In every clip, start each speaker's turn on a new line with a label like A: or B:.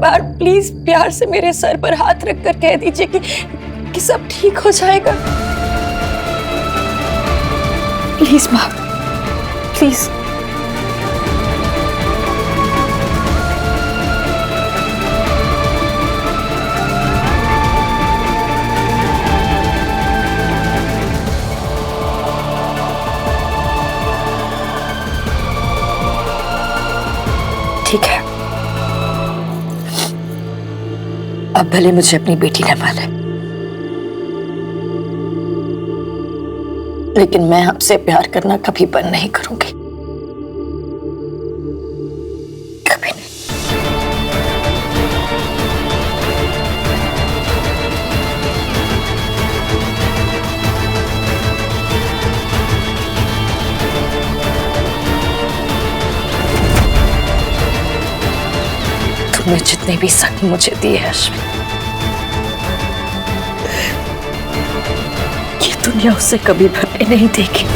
A: बार please प्यार से मेरे सर पर हाथ रखकर कह दीजिए कि सब ठीक हो जाएगा। प्लीज माँ, प्लीज। ठीक है, अब भले मुझे अपनी बेटी न माने, लेकिन मैं आपसे प्यार करना कभी बंद नहीं करूंगी, कभी नहीं। तुमने जितने भी शक मुझे दिए हैं अश्विन, ये दुनिया उसे कभी भरने नहीं देगी।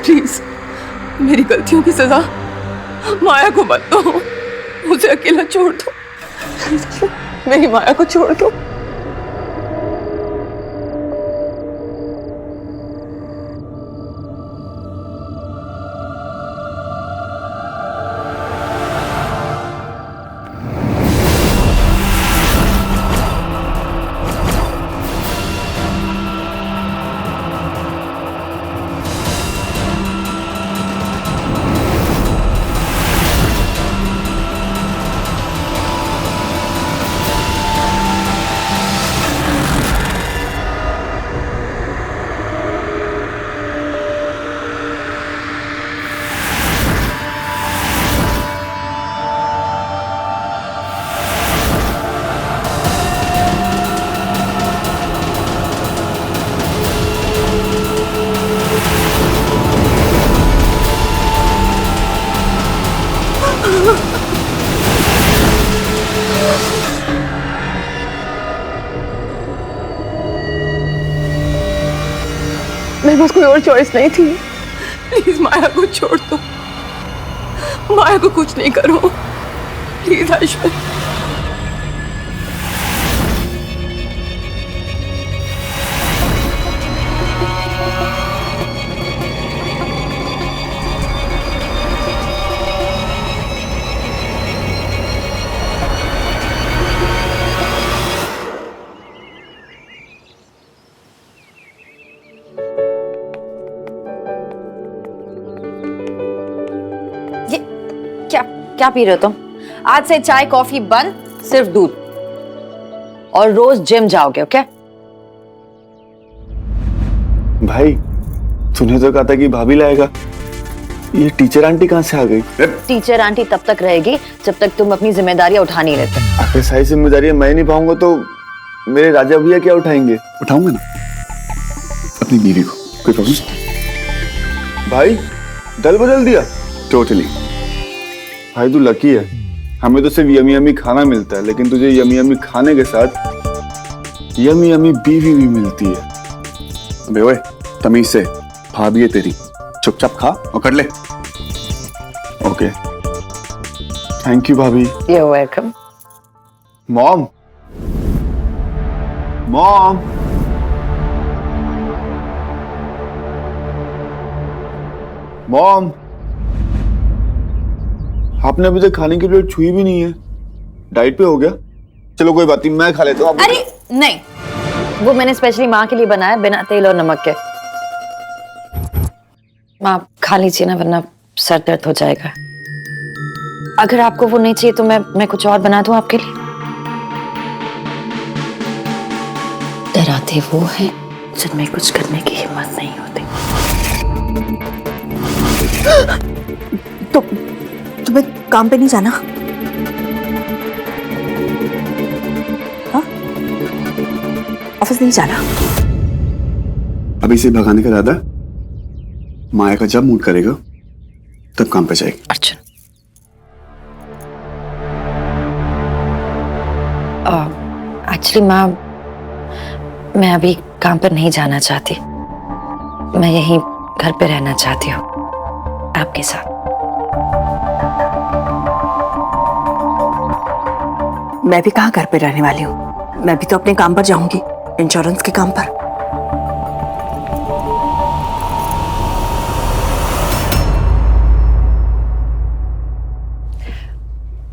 B: प्लीज मेरी गलतियों की सजा माया को मत दो, मुझे अकेला छोड़ दो, मेरी माया को छोड़ दो। मेरे पास कोई और चॉइस नहीं थी। प्लीज माया को छोड़ दो, माया को कुछ नहीं करो, प्लीज अश्विन।
C: क्या पी रहे हो तुम? आज से चाय कॉफी बंद, सिर्फ दूध, और रोज जिम जाओगे, ओके?
D: भाई तूने तो कहा था कि भाभी लाएगा, ये टीचर आंटी कहाँ से आ गई?
C: टीचर आंटी तब तक रहेगी जब तक तुम अपनी जिम्मेदारियां उठा नहीं लेते।
D: अगर सारी जिम्मेदारियां मैं नहीं पाऊंगा तो मेरे राजा भैया क्या उठाएंगे?
E: उठाऊंगा ना अपनी बीवी को, कोई प्रॉब्लम?
D: भाई दल बदल दिया
E: टोटली।
D: भाई तू लकी है, हमें तो सिर्फ यमी यमी खाना मिलता है, लेकिन तुझे यमी यमी खाने के साथ यमी यमी बीवी भी मिलती है।
E: अबे ओए तमीज से, भाभी है तेरी, चुपचाप खा और कर ले।
D: ओके थैंक यू भाभी।
C: You're welcome.
D: Mom mom mom आपने अभी तक खाने की प्लेट छुई भी नहीं है। डाइट पे हो गया? चलो कोई बात नहीं, मैं खा लेता हूँ।
C: अरे नहीं, वो मैंने स्पेशली माँ के लिए बनाया बिना तेल और नमक के। माँ खा लीजिए ना, वरना सर दर्द हो जाएगा। अगर आपको वो नहीं चाहिए तो मैं कुछ और बना दूं आपके लिए। डराते वो हैं जिनमें कुछ करने की हिम्मत नहीं होती।
A: तो तुम्हें काम पे नहीं जाना? हाँ? ऑफिस नहीं जाना?
E: अभी से भगाने का इरादा? माया का जब मूड करेगा तब काम पे जाएगी।
C: अर्जुन, एक्चुअली माँ, मैं अभी काम पर नहीं जाना चाहती। मैं यहीं घर पे रहना चाहती हूँ आपके साथ।
A: मैं भी कहाँ घर पे रहने वाली हूँ। मैं भी तो अपने काम पर जाऊंगी, इंश्योरेंस के काम पर।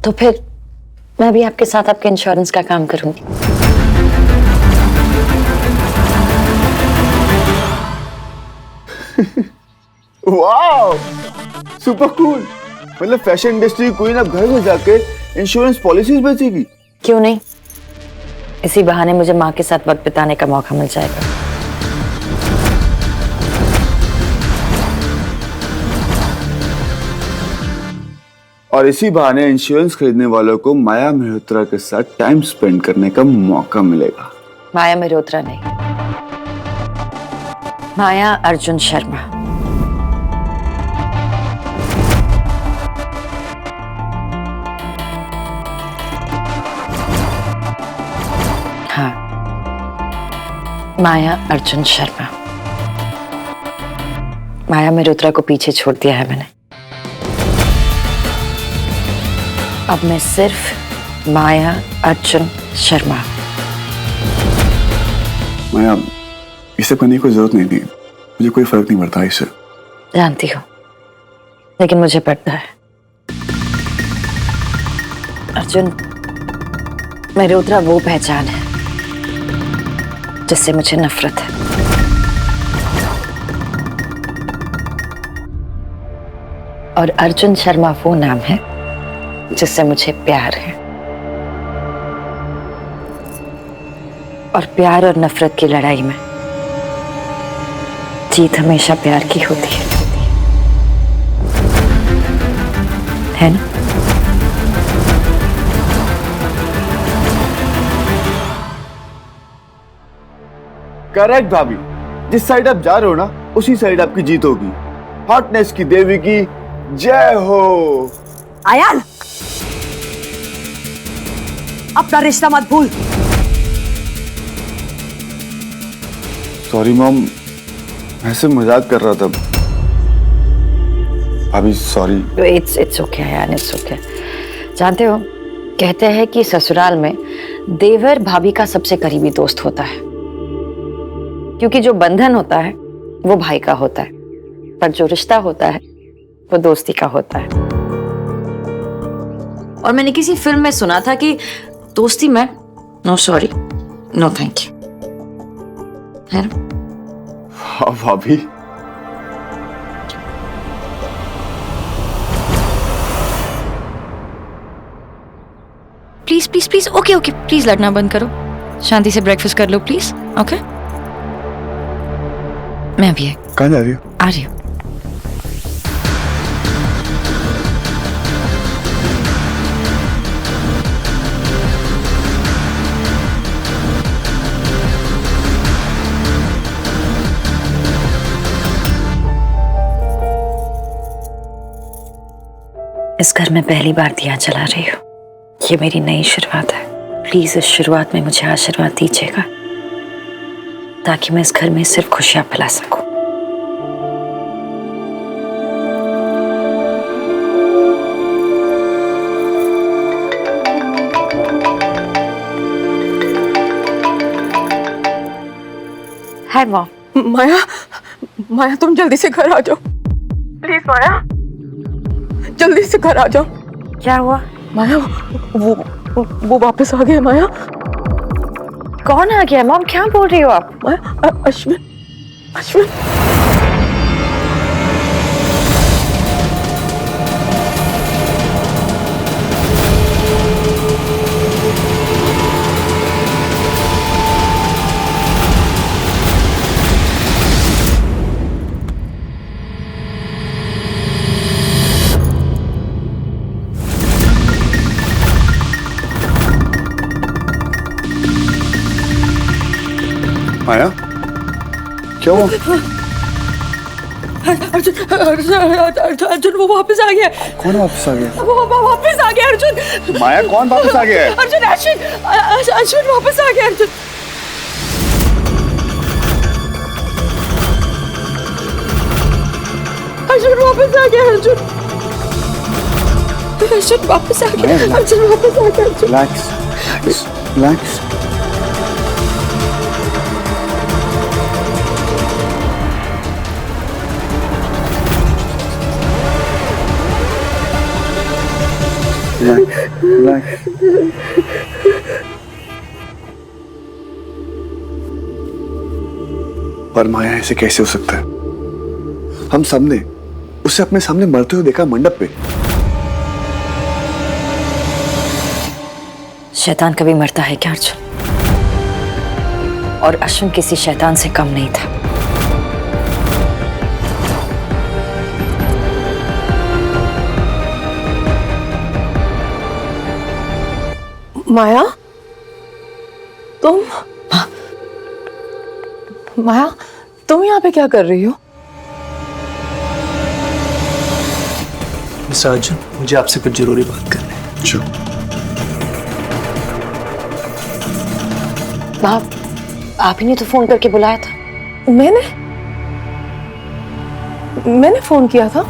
C: तो फिर मैं भी आपके साथ आपके इंश्योरेंस का काम करूंगी।
D: Wow, super cool. मतलब फैशन इंडस्ट्री कोई ना घर में जाके इंश्योरेंस पॉलिसीज बेचेगी।
C: क्यों नहीं, इसी बहाने मुझे माँ के साथ वक्त बिताने का मौका मिल जाएगा।
D: और इसी बहाने इंश्योरेंस खरीदने वालों को माया मल्होत्रा के साथ टाइम स्पेंड करने का मौका मिलेगा।
C: माया मल्होत्रा नहीं, माया अर्जुन शर्मा। हाँ, माया अर्जुन शर्मा। माया मल्होत्रा को पीछे छोड़ दिया है मैंने। अब मैं सिर्फ माया अर्जुन शर्मा।
E: माया, इसे करने की कोई जरूरत नहीं थी। मुझे कोई फर्क नहीं पड़ता इससे।
C: जानती हूँ, लेकिन मुझे पड़ता है। अर्जुन, मल्होत्रा वो पहचान है जिससे मुझे नफरत है। और अर्जुन शर्मा वो नाम है जिससे मुझे प्यार है। और प्यार और नफरत की लड़ाई में जीत हमेशा प्यार की होती है ना?
D: करेक्ट भाभी, जिस साइड आप जा रहे हो ना उसी साइड आपकी जीत होगी। हॉटनेस की देवी की जय हो।
A: आयान, अपना रिश्ता मत भूल।
D: सॉरी मॉम, ऐसे मजाक कर रहा था। अभी सॉरी।
C: इट्स ओके यार, इट्स ओके। जानते हो, कहते हैं कि ससुराल में देवर भाभी का सबसे करीबी दोस्त होता है, क्योंकि जो बंधन होता है वो भाई का होता है, पर जो रिश्ता होता है वो दोस्ती का होता है। और मैंने किसी फिल्म में सुना था कि दोस्ती में no sorry no thank you, है ना?
D: हाँ भाभी।
C: Please please please, okay okay, please लड़ना बंद करो, शांति से ब्रेकफास्ट कर लो प्लीज। ओके, मैं भी
E: कहाँ जा रही हो?
C: आ रही हूँ। इस घर में पहली बार दिया जला रही हूँ। ये मेरी नई शुरुआत है। प्लीज इस शुरुआत में मुझे आशीर्वाद दीजिएगा, ताकि मैं इस घर में सिर्फ खुशियां फैला सकूं। Hi mom.
B: माया, माया तुम जल्दी से घर आ जाओ प्लीज। माया, जल्दी से घर आ जाओ।
C: क्या हुआ?
B: माया वो वापस आ गया। माया
C: कौन आ गया? मॉम क्या बोल रही हो आप?
B: माया अश्विन अश्विन
E: माया क्या हुआ?
B: अर्जुन वो वापस आ गया।
E: कौन वापस आ गया?
B: वो वापस आ गया अर्जुन।
E: माया कौन वापस आ गया है?
B: अर्जुन अश्विन वापस आ गया। अर्जुन वापस आ गया। अर्जुन वापस आ गया। अर्जुन वापस आ गया।
E: Relax relax. रिलैक्स। पर माया ऐसे कैसे हो सकता है? हम सबने उसे अपने सामने मरते हुए देखा मंडप पे।
C: शैतान कभी मरता है क्या अर्जुन? और अश्विन किसी शैतान से कम नहीं था।
B: माया तुम माया तुम यहाँ पे क्या कर रही हो?
F: मिस्टर अर्जुन, मुझे आपसे कुछ जरूरी बात करनी है।
E: चुप।
C: आप ही ने तो फोन करके बुलाया था।
B: मैंने फोन किया था।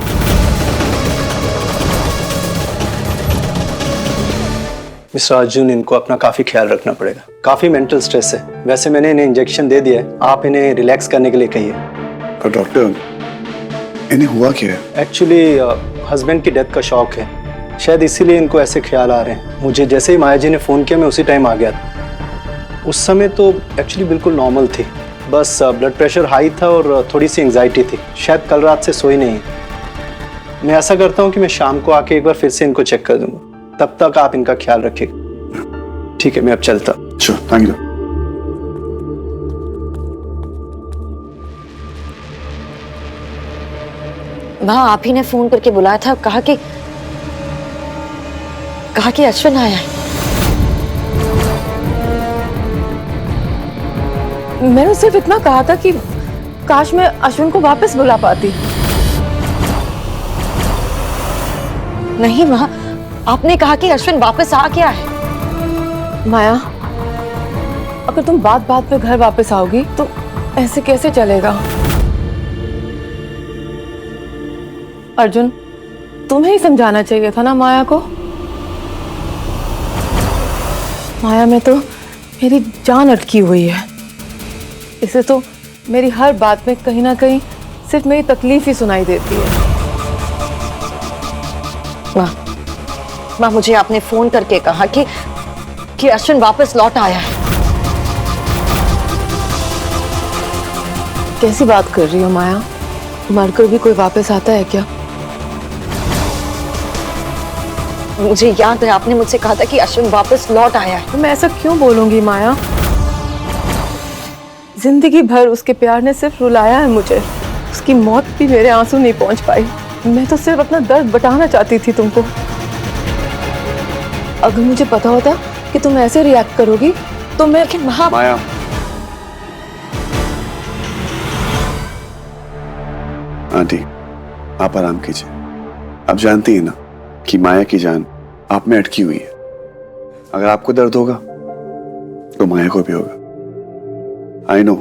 F: मिस्टर अर्जुन, इनको अपना काफी ख्याल रखना पड़ेगा। काफी मेंटल स्ट्रेस है। वैसे मैंने इन्हें इंजेक्शन दे दिया है, आप इन्हें रिलैक्स करने के लिए कहिए।
E: पर डॉक्टर, इन्हें हुआ क्या है?
F: एक्चुअली हस्बैंड की डेथ का शॉक है, शायद इसीलिए इनको ऐसे ख्याल आ रहे हैं। मुझे जैसे ही माया जी ने फोन किया, मैं उसी टाइम आ गया था। उस समय तो एक्चुअली बिल्कुल नॉर्मल थी, बस ब्लड प्रेशर हाई था और थोड़ी सी एंजाइटी थी। शायद कल रात से सोई नहीं। मैं ऐसा करता हूँ कि मैं शाम को आके एक बार फिर से इनको चेक कर दूंगा, तब तक आप इनका ख्याल रखिएगा। ठीक है, मैं अब चलता।
E: Sure, thank you.
C: वहाँ आप ही ने फोन करके बुलाया था, कहा कि अश्विन आया है।
B: मैंने सिर्फ इतना कहा था कि काश मैं अश्विन को वापस बुला पाती।
C: नहीं माँ, आपने कहा कि अश्विन वापस आ गया है।
B: माया, अगर तुम बात बात पे घर वापस आओगी तो ऐसे कैसे चलेगा? अर्जुन, तुम्हें ही समझाना चाहिए था ना माया को। माया में तो मेरी जान अटकी हुई है। इसे तो मेरी हर बात में कहीं ना कहीं सिर्फ मेरी तकलीफ ही सुनाई देती है।
C: माँ, मुझे आपने फोन करके कहा कि अश्विन वापस लौट आया है।
B: कैसी बात कर रही हो माया? मरकर भी कोई वापस आता है क्या?
C: मुझे याद है आपने मुझसे कहा था कि अश्विन वापस लौट आया है।
B: तो मैं ऐसा क्यों बोलूंगी माया? जिंदगी भर उसके प्यार ने सिर्फ रुलाया है मुझे। उसकी मौत भी मेरे आंसू नहीं पहुंच पाई। मैं तो सिर्फ अपना दर्द बटाना चाहती थी तुमको। अगर मुझे पता होता कि तुम ऐसे रिएक्ट करोगी तो मैं।
C: लेकिन
E: माया, आंटी आप आराम कीजिए। आप जानती हैं ना कि माया की जान आप में अटकी हुई है। अगर आपको दर्द होगा तो माया को भी होगा। आई नो,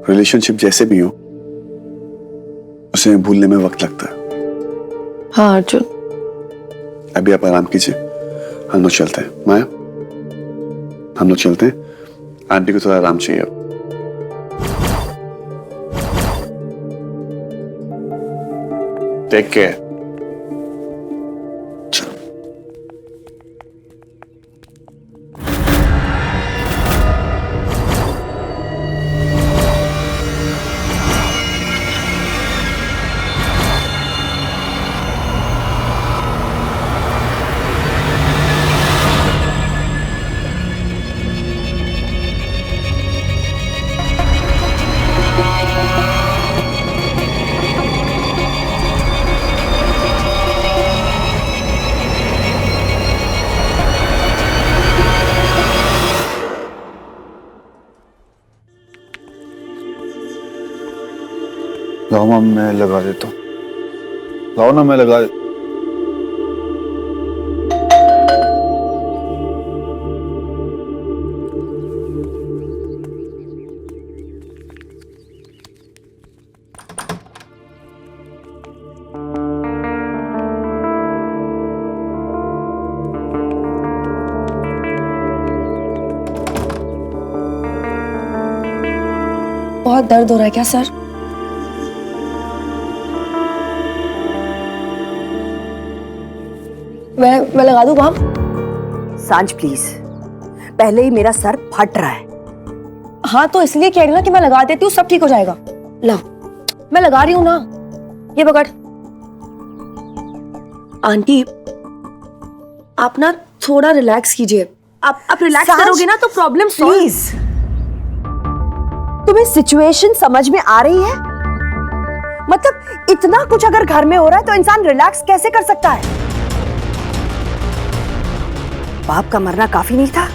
E: रिलेशनशिप जैसे भी हो उसे भूलने में वक्त लगता है।
B: हाँ अर्जुन,
E: अभी आप आराम कीजिए, हम लोग चलते हैं। माया, हम लोग चलते हैं। आंटी को थोड़ा आराम चाहिए अब। Take care.
D: लाओ माम, मैं लगा देता हूँ। लाओ ना, मैं लगा दे।
A: बहुत दर्द हो रहा है क्या सर? मैं लगा दूं काम?
G: सांझ प्लीज, पहले ही मेरा सर फट रहा है।
A: हाँ तो इसलिए कह रही हूँ ना कि मैं लगा देती हूँ, सब ठीक हो जाएगा। ला, मैं लगा रही हूँ ना, ये पकड़। आंटी आप ना थोड़ा रिलैक्स कीजिए। आप रिलैक्स
G: सांझ,
A: करोगे ना तो प्रॉब्लम सॉल्व।
G: प्लीज, तुम्हें सिचुएशन समझ में आ रही है? मतलब इतना कुछ अगर घर में हो रहा है तो इंसान रिलैक्स कैसे कर सकता है? बाप का मरना काफी नहीं था,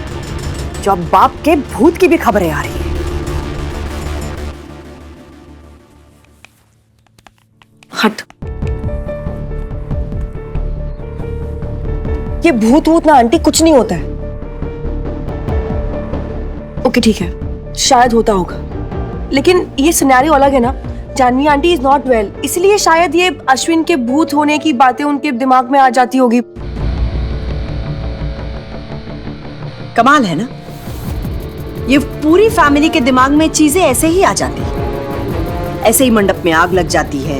G: जो अब बाप के भूत की भी खबरें आ रही है।
A: हट, ये भूत वूत ना आंटी कुछ नहीं होता है। ओके ठीक है, शायद होता होगा, लेकिन ये सिनेरियो अलग है ना। Janhvi aunty is not well, इसलिए शायद ये अश्विन के भूत होने की बातें उनके दिमाग में आ जाती होगी।
G: कमाल है ना, ये पूरी फैमिली के दिमाग में चीजें ऐसे ही आ जाती हैं। ऐसे ही मंडप में आग लग जाती है,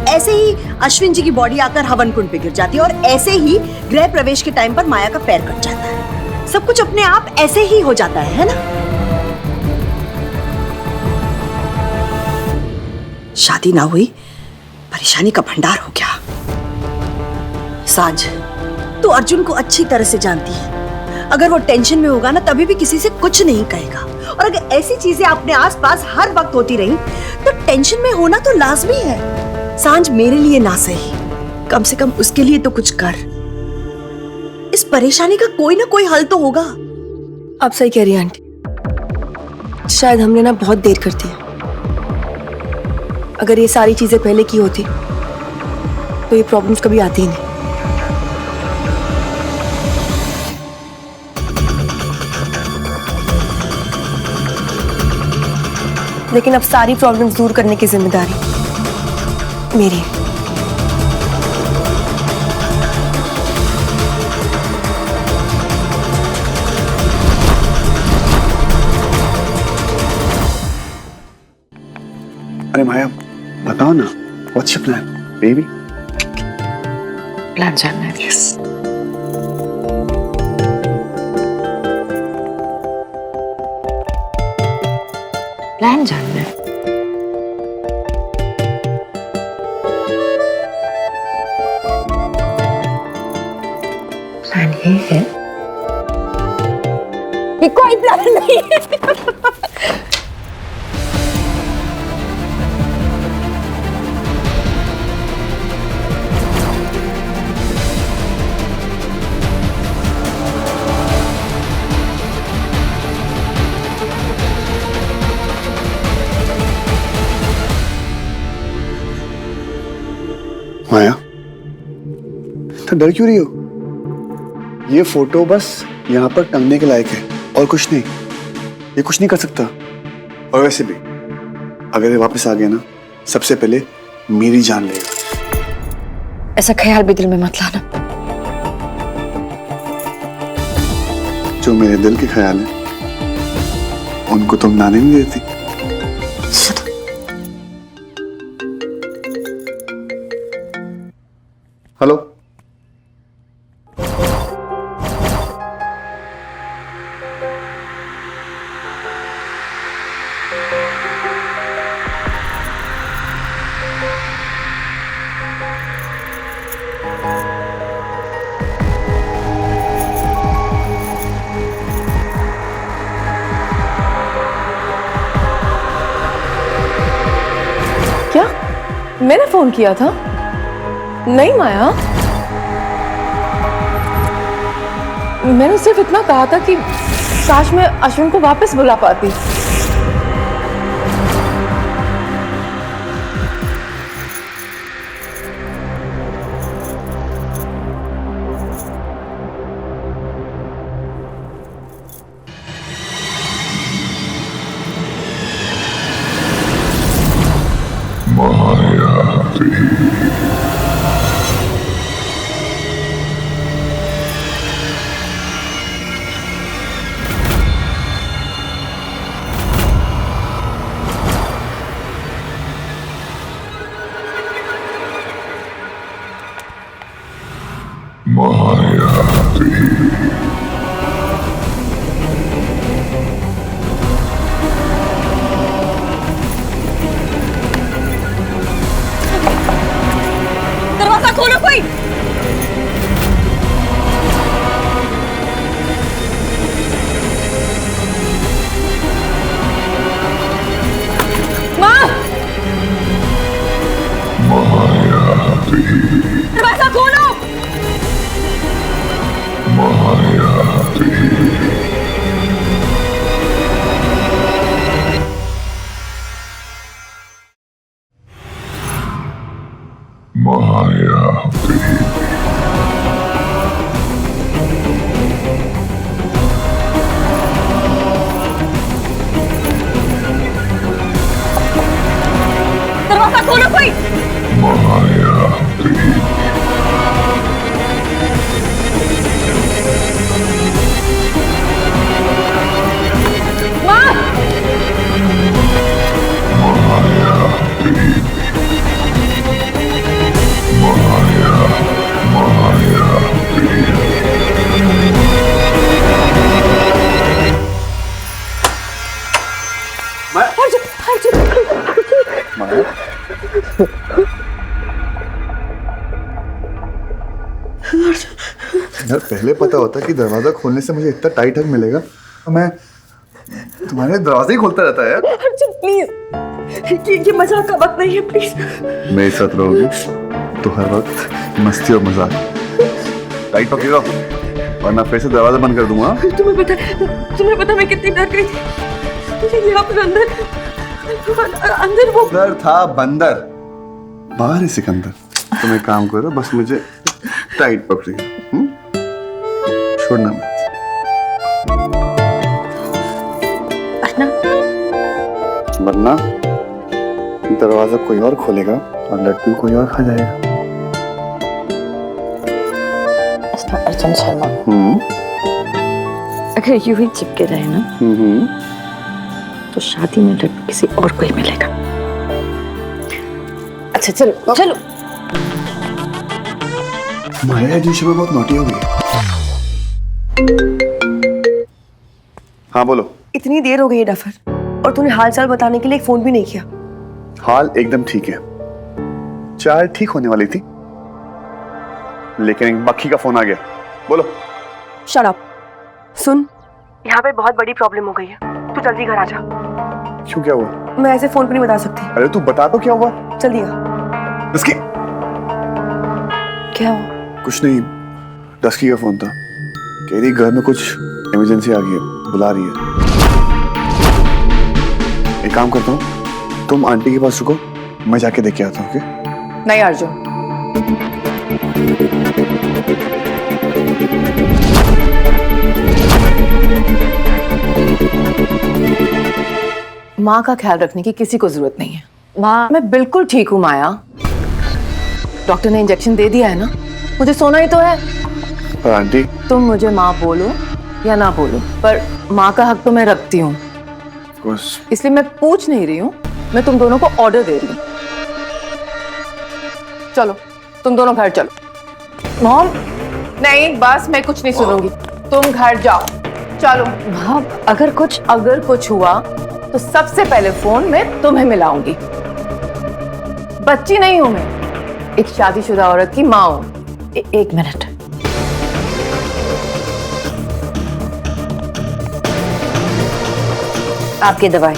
G: ऐसे ही अश्विन जी की बॉडी आकर हवन कुंड पे गिर जाती है, और ऐसे ही गृह प्रवेश के टाइम पर माया का पैर कट जाता है। सब कुछ अपने आप ऐसे ही हो जाता है ना? शादी ना हुई, परेशानी का भंडार हो गया। सांझ, तू अर्जुन को अच्छी तरह से जानती है। अगर वो टेंशन में होगा ना तभी भी किसी से कुछ नहीं कहेगा, और अगर ऐसी चीजें अपने आसपास हर वक्त होती रही तो टेंशन में होना तो लाजमी है। सांझ, मेरे लिए ना सही, कम से कम उसके लिए तो कुछ कर। इस परेशानी का कोई ना कोई हल तो होगा।
A: आप सही कह रही हैं आंटी, शायद हमने ना बहुत देर कर दी है। अगर ये सारी चीजें पहले की होती तो ये प्रॉब्लम्स कभी आती ही नहीं। लेकिन अब सारी प्रॉब्लम्स दूर करने की जिम्मेदारी मेरी है।
E: अरे माया, बताओ ना, what's your plan baby?
C: Plan जानना है। प्लान जानना है। प्लान ये है,
A: ये कोई प्लान नहीं है।
E: माया, तो डर क्यों रही हो? ये फोटो बस यहाँ पर टंगने के लायक है और कुछ नहीं। ये कुछ नहीं कर सकता। और वैसे भी अगर ये वापस आ गया ना, सबसे पहले मेरी जान लेगा।
C: ऐसा ख्याल भी दिल में मत लाना।
E: जो मेरे दिल के ख्याल है उनको तुम नाने नहीं देती। हेलो,
B: क्या मैंने फोन किया था? नहीं माया, मैंने सिर्फ इतना कहा था कि काश मैं अश्विन को वापस बुला पाती।
A: दरवाजा खोलो कोई। माँ, दरवाजा खोलो। दरवाजा खोलो कोई। माँ,
D: यार पहले पता होता कि दरवाजा खोलने से मुझे इतना टाइट हक मिलेगा तो मैं तुम्हारे दरवाजे ही खोलता रहता है यार।
A: अर्जुन प्लीज, ये मजाक का वक्त नहीं है, प्लीज।
D: मेरे साथ रहोगी तो हर वक्त मस्ती और मजाक। टाइट पकड़ेगा वरना फिर से दरवाजा बंद कर दूंगा।
A: तुम्हें पता मैं कितनी डर गई थी। मुझे यहाँ पर अंदर वो
D: अंदर था बंदर, बाहर है सिकंदर। तुम एक काम करो, बस मुझे टाइट पकड़िए, छोड़ना मत। वरना दरवाजा कोई और खोलेगा और लड्डू कोई और खा जाएगा।
C: अर्जुन शर्मा, अगर यूं ही चिपके रहे ना तो शादी में लड्डू किसी और को ही मिलेगा। अच्छा चलो चलो।
D: माया जी सुबह बहुत नोटी हो गई। हाँ बोलो।
A: इतनी देर हो गई है डफर, और तूने हाल चाल बताने के लिए एक फोन भी नहीं किया।
D: हाल एकदम ठीक है, चाय ठीक होने वाली थी लेकिन एक बक्खी का फोन आ गया। बोलो।
A: Shut up. सुन, यहाँ पे बहुत बड़ी प्रॉब्लम हो गई है, तू जल्दी घर आ जा।
D: क्यों, क्या हुआ?
A: मैं ऐसे फोन पे नहीं बता सकती।
D: अरे तू बता तो क्या हुआ।
A: जल्दी आ।
D: इसकी
C: क्या हुआ?
D: कुछ नहीं, डस्की का फोन था, कह रही घर में कुछ इमरजेंसी आ गई है, बुला रही है। एक काम करता हूँ, तुम आंटी के पास रुको, मैं जाके देख के आता हूँ। ओके?
B: नहीं अर्जुन, माँ का ख्याल रखने की किसी को जरूरत नहीं है।
C: माँ,
B: मैं बिल्कुल ठीक हूँ माया। डॉक्टर ने इंजेक्शन दे दिया है ना, मुझे सोना ही तो है।
D: पर आंटी,
B: तुम मुझे माँ बोलो या ना बोलो, पर माँ का हक तो मैं रखती हूँ, इसलिए मैं पूछ नहीं रही हूँ, मैं तुम दोनों को ऑर्डर दे रही हूँ। चलो तुम दोनों घर चलो। मॉम, नहीं बस मैं कुछ नहीं सुनूंगी, तुम घर जाओ। चलो।
C: माँ अगर
B: कुछ हुआ तो सबसे पहले फोन में तुम्हें मिलाऊंगी। बच्ची नहीं हूं मैं, एक शादीशुदा औरत की माँ हूं।
C: एक मिनट। आपकी दवाई।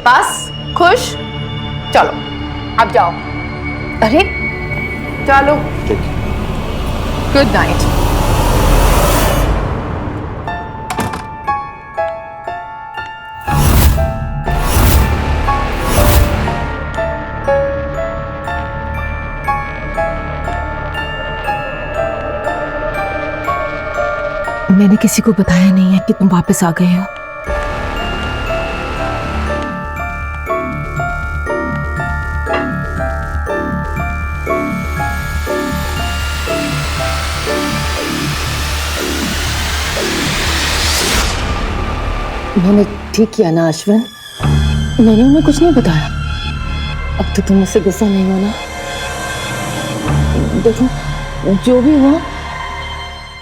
B: बस खुश? चलो अब जाओ।
C: अरे
B: चलो, गुड नाइट।
A: मैंने किसी को बताया नहीं है कि तुम वापस आ गए हो।
C: मैंने ठीक किया ना अश्विन? मैंने उन्हें कुछ नहीं बताया।
B: अब तो तुम मुझसे गुस्सा नहीं होना। देखो, जो भी हुआ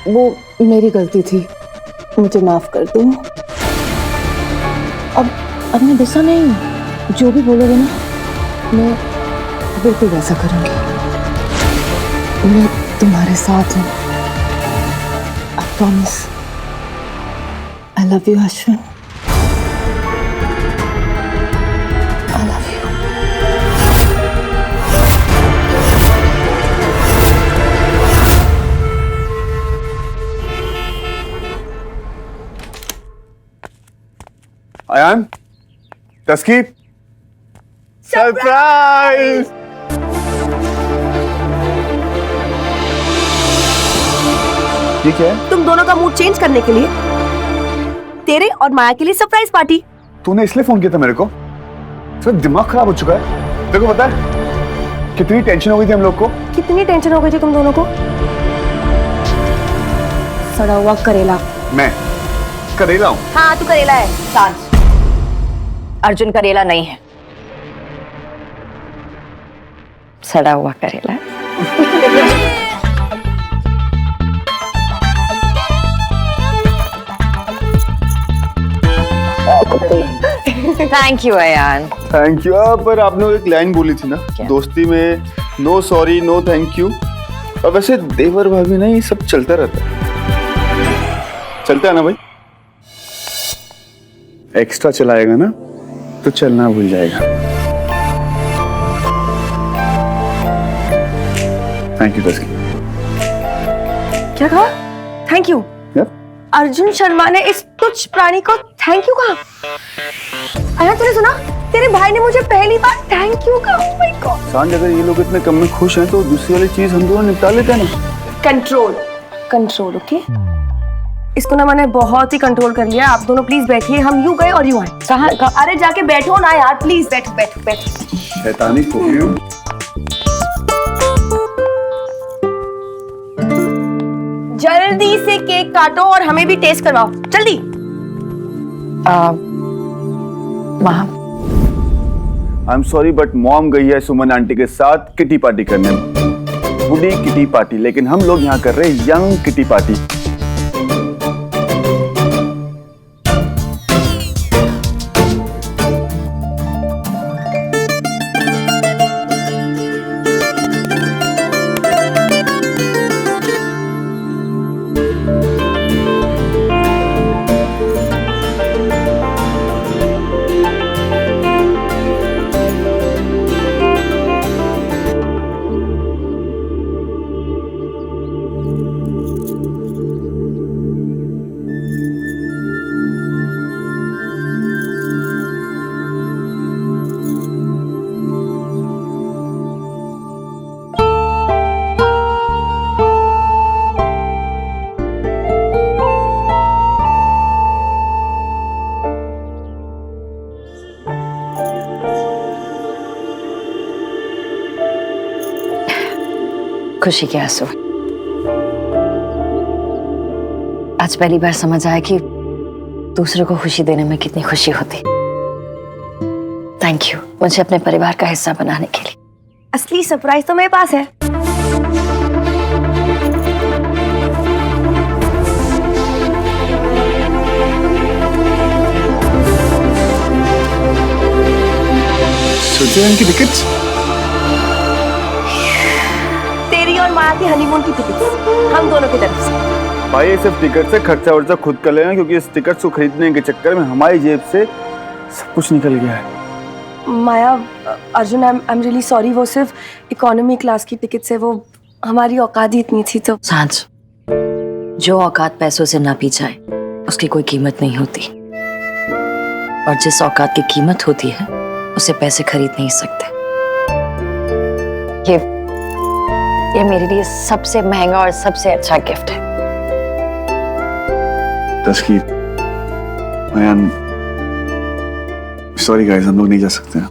B: वो मेरी गलती थी, मुझे माफ कर दो। अब मैं गुस्सा नहीं हूँ, जो भी बोलोगे ना मैं बिल्कुल वैसा करूँगी। मैं तुम्हारे साथ हूँ, I promise. I love you Ashwin, I love you.
E: Ayaan, तस्कीर, सरप्राइज। ये क्या है?
A: तुम दोनों का मूड चेंज करने के लिए तेरे और माया के लिए सरप्राइज पार्टी।
E: तूने इसलिए फोन किया था मेरे को? सिर्फ दिमाग खराब हो चुका है। तेरे को पता है कितनी टेंशन हो गई थी हम लोग को?
A: कितनी टेंशन हो गई थी तुम दोनों को? सड़ा हुआ करेला।
E: मैं करेला हूँ?
C: हाँ तू करेला है सांझ, अर्जुन करेला नहीं है, सड़ा हुआ करेला है। Thank you Ayaan.
D: Thank you. पर आपने एक लाइन बोली थी ना, दोस्ती में no sorry no thank you. और वैसे देवर भाभी ना ये सब चलता रहता है, चलता है ना भाई?
E: एक्स्ट्रा चलाएगा ना तो चलना भूल जाएगा। Thank you Taskeer.
A: क्या कहा? Thank you?
E: Yep.
A: Arjun Sharma ने इस तुच्छ प्राणी को थैंक यू कहा? आया तूने सुना? तेरे भाई ने मुझे पहली बार थैंक यू कहा। Oh my God.
D: सांझ, अगर ये लोग इतने कम में खुश हैं तो दूसरी वाली चीज हम दोनों निपटा लेते हैं ना।
A: Control, control, okay? इसको ना मैंने बहुत ही कंट्रोल कर लिया। आप दोनों प्लीज बैठिए, हम यूं गए और यूं आए।
C: कहाँ?
A: अरे जाके बैठो ना यार, प्लीज बैठो बैठो बैठो।
E: शैतानी खोखी।
A: जल्दी से केक काटो और हमें भी टेस्ट करवाओ, जल्दी।
C: माँ,
D: I am sorry but mom गई है सुमन आंटी के साथ किटी पार्टी करने, बुढ़ी किटी पार्टी, लेकिन हम लोग यहाँ कर रहे हैं यंग किटी पार्टी।
C: खुशी के आंसू। आज पहली बार समझ आया कि दूसरों को खुशी देने में कितनी खुशी होती। थैंक यू मुझे अपने परिवार का हिस्सा बनाने के लिए।
A: असली सरप्राइज तो मेरे पास है।
E: स्विट्जरलैंड की टिकट्स?
A: तेरी और माया की हनीमून की टिकट हम दोनों की तरफ से।
D: भाई ये सिर्फ टिकट से खर्चा वर्चा खुद कर लेना, क्योंकि इस टिकट को खरीदने के चक्कर में हमारी जेब से सब कुछ निकल गया है।
A: Maya, Arjun, I am really sorry. वो सिर्फ इकोनॉमी क्लास की टिकट से, वो हमारी औकात ही इतनी थी। तो
C: सांझ, जो औकात पैसों से नापी जाए उसकी कोई कीमत नहीं होती, और जिस औकात की कीमत होती है उसे पैसे खरीद नहीं सकते। ये मेरे लिए सबसे महंगा और सबसे अच्छा गिफ्ट है।
E: तस्कीर, अयान, सॉरी गाइस, हम लोग नहीं जा सकते हैं।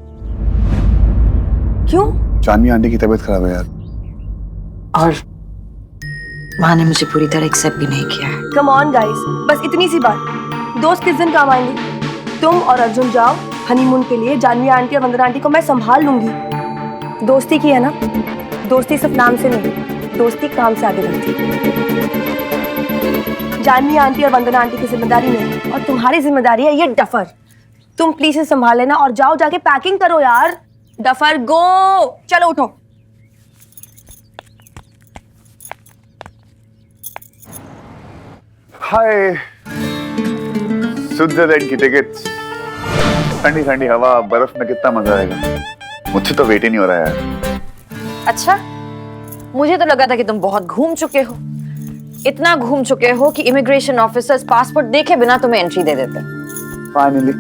A: क्यों?
E: जानवी आंटी की तबीयत खराब है यार।
C: और माँ ने मुझे पूरी तरह एक्सेप्ट भी नहीं किया है।
A: कम ऑन गाइस, बस इतनी सी बात। दोस्त किस दिन काम आएंगे? तुम और अर्जुन जाओ हनीमून के लिए। जानवी आंटी और वंदना आंटी को मैं संभाल लूंगी। दोस्ती की है ना, दोस्ती सिर्फ नाम से नहीं, दोस्ती काम से आगे बढ़ती है। जानवी आंटी और वंदना आंटी की जिम्मेदारी नहीं और तुम्हारी जिम्मेदारी है ये डफर। तुम प्लीज इसे संभाल लेना और जाओ जाके पैकिंग करो यार। डफर गो, चलो उठो।
D: हाय, स्विट्जरलैंड की टिकट्स, ठंडी ठंडी हवा, बर्फ में कितना मजा आएगा। मुझसे तो वेट ही नहीं हो रहा यार।
C: अच्छा, मुझे तो लगा था कि तुम बहुत घूम चुके हो, इतना घूम चुके हो कि इमिग्रेशन ऑफिसर्स पासपोर्ट देखे बिना तुम्हें एंट्री दे देते।
E: फाइनली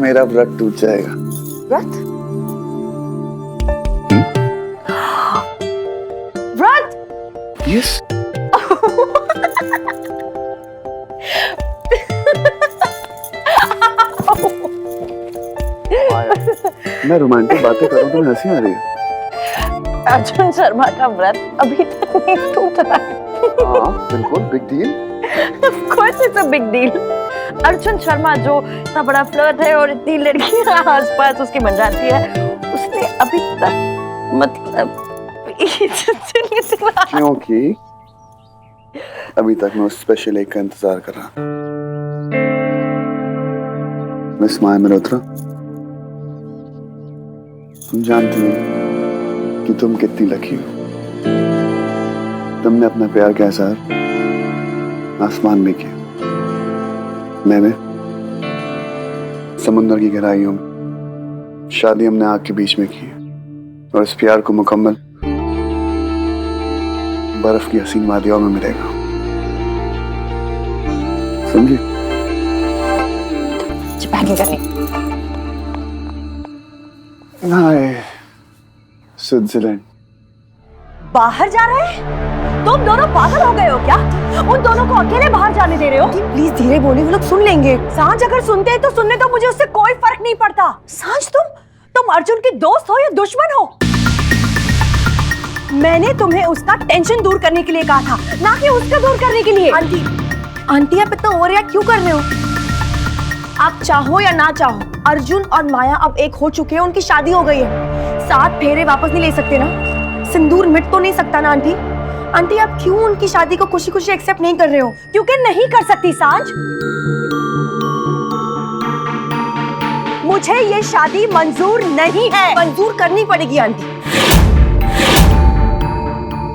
E: मेरा व्रत टूट जाएगा।
C: व्रत? व्रत?
E: यस। मैं रोमांटिक बातें कर रहा हूँ, तुम्हें हंसी आ रही है।
C: अर्जुन शर्मा का व्रत अभी तक नहीं टूटा।
E: हाँ बिल्कुल, big deal.
C: Of course it's a big deal. Arjun Sharma जो इतना बड़ा फ्लर्ट है और इतनी लड़कियां आसपास उसकी बन जाती है, उसने अभी तक मतलब
E: क्योंकि अभी तक मैं उस स्पेशल एक का इंतजार कर रहा। मिस माया मल्होत्रा, हम जानते हैं कि तुम कितनी लकी हो। तुमने अपना प्यार का इज़हार आसमान में किया, मैंने समुद्र की गहराइयों में, शादी हमने आग के बीच में की और इस प्यार को मुकम्मल बर्फ की हसीन वादियों में मिलेगा। समझी?
C: पैकिंग करनी।
E: हाय स्विट्जरलैंड।
G: बाहर जा रहे हैं? तुम दोनों पागल हो गए हो क्या? उन दोनों को अकेले बाहर जाने दे रहे हो?
A: प्लीज धीरे बोलिए, वो लोग सुन लेंगे।
G: सांझ अगर सुनते हैं तो सुनने दो, मुझे उससे कोई फर्क नहीं पड़ता। सांझ तुम अर्जुन की दोस्त हो या दुश्मन हो? मैंने तुम्हें उसका टेंशन दूर करने के लिए कहा था, ना कि उसका दूर करने के लिए।
A: आंटी आप इतना ओवर रिएक्ट क्यों कर रहे हो? आप चाहो या ना चाहो, अर्जुन और माया अब एक हो चुके हैं, उनकी शादी हो गई है। 7 फेरे वापस नहीं ले सकते ना, सिंदूर मिट तो नहीं सकता ना आंटी। आंटी आप क्यों उनकी शादी को खुशी खुशी एक्सेप्ट नहीं कर रहे हो?
G: क्योंकि नहीं कर सकती सांझ। मुझे ये शादी मंजूर नहीं है।
A: मंजूर करनी पड़ेगी आंटी,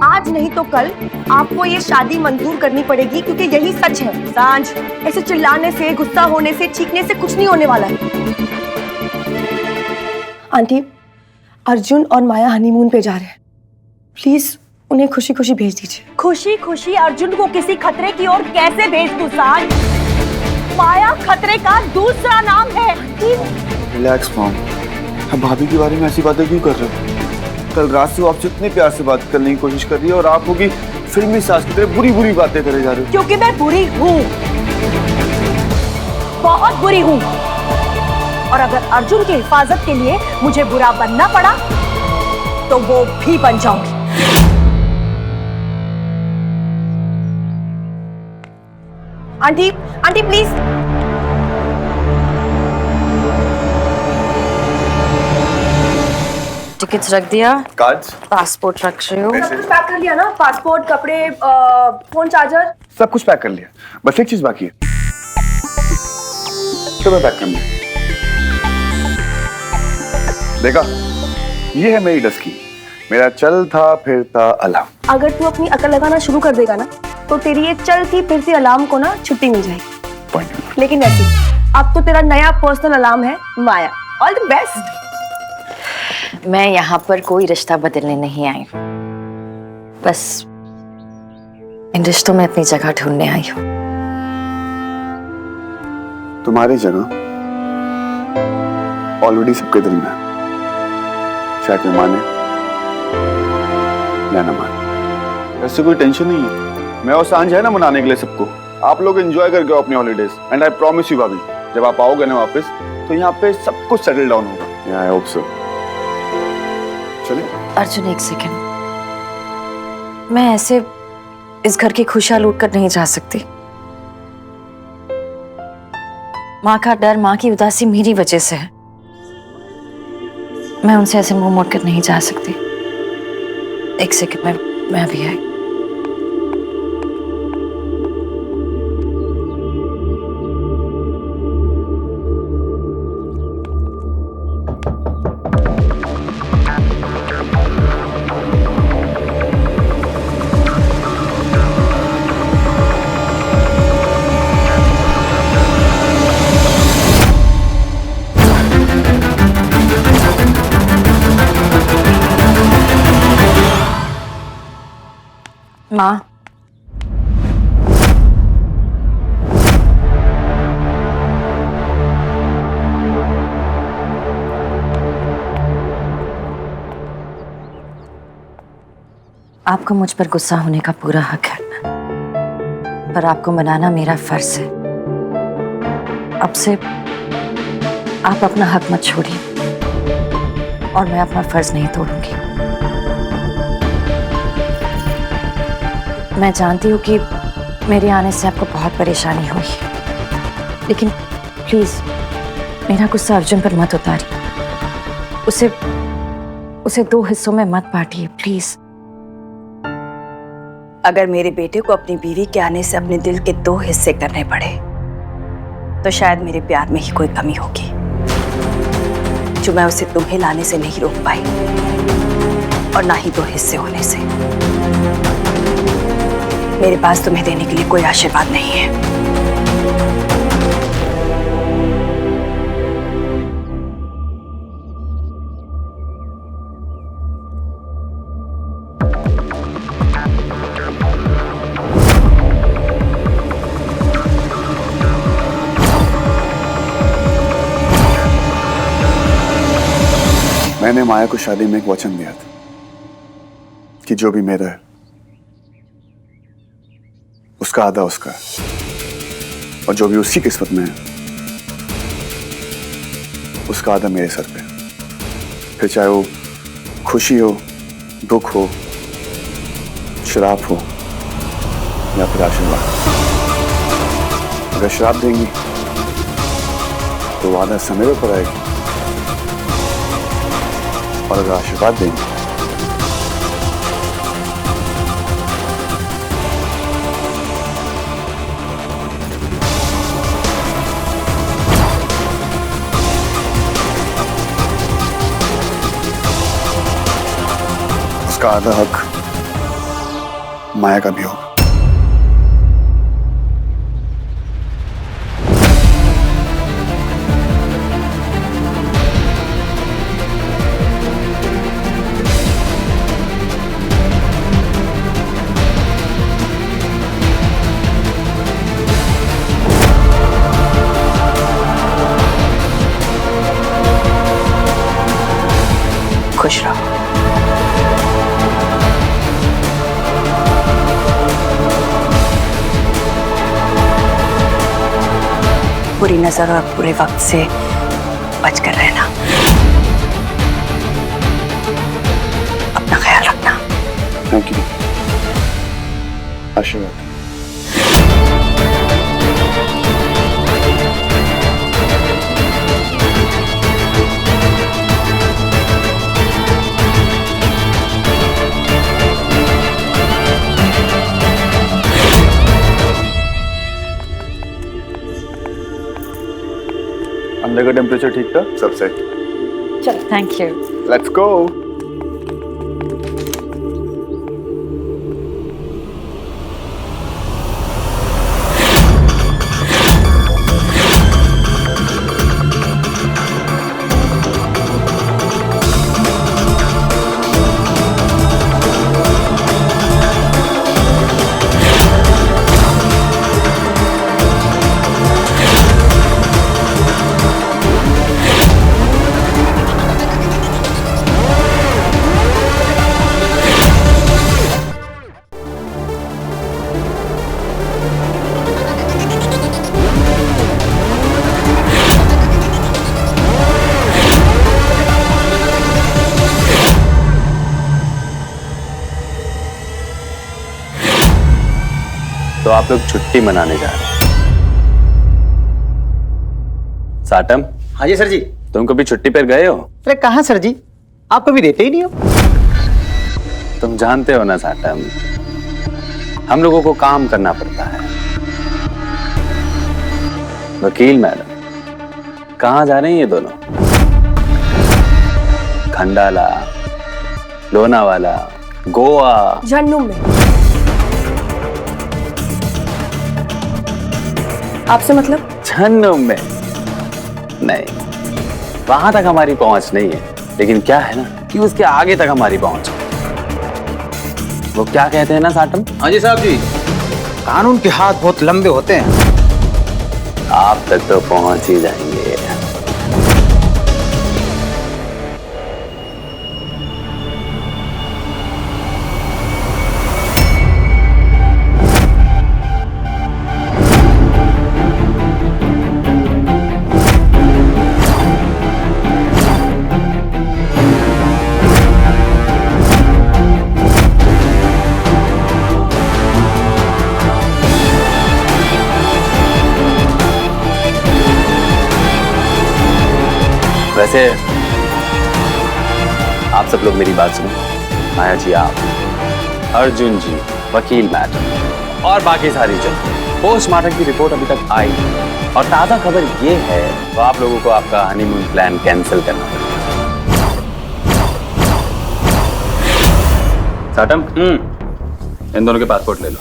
A: आज नहीं तो कल आपको ये शादी मंजूर करनी पड़ेगी, क्योंकि यही सच है। सांझ, ऐसे चिल्लाने से, गुस्सा होने से, चीखने से कुछ नहीं होने वाला है। आंटी, अर्जुन और माया हनीमून पे जा रहे हैं, प्लीज उन्हें खुशी खुशी भेज दीजिए।
G: खुशी खुशी अर्जुन को किसी खतरे की ओर कैसे भेज दूं सांझ? माया खतरे का दूसरा नाम है।
E: रिलैक्स मॉम, अब भाभी के बारे में ऐसी बातें क्यों कर रहे हो? कल रात से वो आपसे इतने प्यार से बात करने की कोशिश कर रही है और आप होगी फिल्मी सास की तरह बुरी बुरी बातें करे जा रहे हो।
G: क्योंकि मैं बुरी हूँ, बहुत बुरी हूँ, और अगर अर्जुन की हिफाजत के लिए मुझे बुरा बनना पड़ा तो वो भी बन जाऊंगी।
A: Aunty, aunty please.
C: टिकट्स रख दिया,
D: कार्ड्स,
C: पासपोर्ट रख रहे हो?
A: सब कुछ पैक कर लिया ना? पासपोर्ट, कपड़े, फोन चार्जर,
E: सब कुछ पैक कर लिया, बस एक चीज बाकी है, तो मैं पैक कर लिया। देखा, ये है मेरी डस्की, मेरा चलता फिरता अलार्म।
A: अगर तू अपनी अकल लगाना शुरू कर देगा ना, तो तेरी ये चलती फिरती अलार्म को ना छुट्टी मिल जाएगी।
E: पॉइंट।
A: लेकिन वैसे अब तो तेरा नया पर्सनल अलार्म है माया। All the best.
C: मैं यहाँ पर कोई रिश्ता बदलने नहीं आई हूँ, बस इन रिश्तों में अपनी जगह ढूंढने आई हूँ।
E: तुम्हारी जगह ऑलरेडी सबके दिल में है, चाहे कोई माने या ना माने।
D: ऐसे कोई टेंशन नहीं है, मैं और सांझ है ना मनाने के लिए सबको। आप लोग एंजॉय करके आओ अपनी holidays, and I promise you भाभी, जब आप आओगे ना वापस तो यहाँ पे सब कुछ सेटल डाउन होगा।
E: I hope so. चलिए।
C: अर्जुन एक सेकंड, मैं ऐसे इस घर की खुशियां लूट कर नहीं जा सकती। माँ का डर, माँ की उदासी मेरी वजह से है। मैं उनसे ऐसे मुंह मोड़ कर नहीं जा सकती। एक सेकंड में मैं अभी आई। माँ, आपको मुझ पर गुस्सा होने का पूरा हक है, पर आपको मनाना मेरा फर्ज है। अब से आप अपना हक मत छोड़िए और मैं अपना फर्ज नहीं तोड़ूंगी। मैं जानती हूँ कि मेरे आने से आपको बहुत परेशानी हुई, लेकिन प्लीज मेरा गुस्सा अर्जुन पर मत उतारिए। उसे 2 हिस्सों में मत बांटिए प्लीज।
G: अगर मेरे बेटे को अपनी बीवी के आने से अपने दिल के 2 हिस्से करने पड़े तो शायद मेरे प्यार में ही कोई कमी होगी जो मैं उसे तुम्हें लाने से नहीं रोक पाई और ना ही 2 हिस्से होने से। मेरे पास तुम्हें देने के लिए कोई आशीर्वाद नहीं है।
E: मैंने माया को शादी में एक वचन दिया था कि जो भी मेरा है उसका आधा उसका है और जो भी उसकी किस्मत में है उसका आधा मेरे सर पे। फिर चाहे वो खुशी हो, दुख हो, श्राप हो या फिर आशीर्वाद। अगर श्राप देंगी तो वो आधा समय पर आएगी और अगर आशीर्वाद देंगे उसका आधा हक माया का भी होगा।
G: खुश रहो। बुरी नजर और बुरे वक्त से बचकर रहना। अपना ख्याल रखना।
E: Thank you. आशीर्वाद।
D: अंदर का टेम्परेचर ठीक था?
E: सब सेट।
C: चलो, थैंक यू।
D: Let's go.
F: तो आप लोग छुट्टी मनाने जा रहे हैं? साटम,
H: हाँ जी सर जी।
F: तुम कभी छुट्टी पर गए हो?
H: अरे कहाँ सर जी,
F: आप कभी देते ही नहीं हो।
H: तुम जानते हो ना साटम, हम लोगों को काम करना पड़ता है। वकील मैडम, कहाँ जा रही हैं ये दोनों? खंडाला, लोनावाला, गोवा?
A: झन्नूम में। आपसे मतलब?
H: झन्नूम में नहीं, वहां तक हमारी पहुंच नहीं है, लेकिन क्या है ना कि उसके आगे तक हमारी पहुंच है। वो क्या कहते हैं ना साटम?
I: हाँ जी साहब जी, कानून के हाथ बहुत लंबे होते हैं।
H: आप तक तो पहुंच ही जाएंगे। वैसे आप सब लोग मेरी बात सुनो। माया जी, आप, अर्जुन जी, वकील मैडम और बाकी सारी जनता, पोस्टमार्टम की रिपोर्ट अभी तक आई नहीं। और ताजा खबर ये है तो आप लोगों को आपका हनीमून प्लान कैंसिल करना पड़ेगा। साटम, इन दोनों के पासपोर्ट ले लो।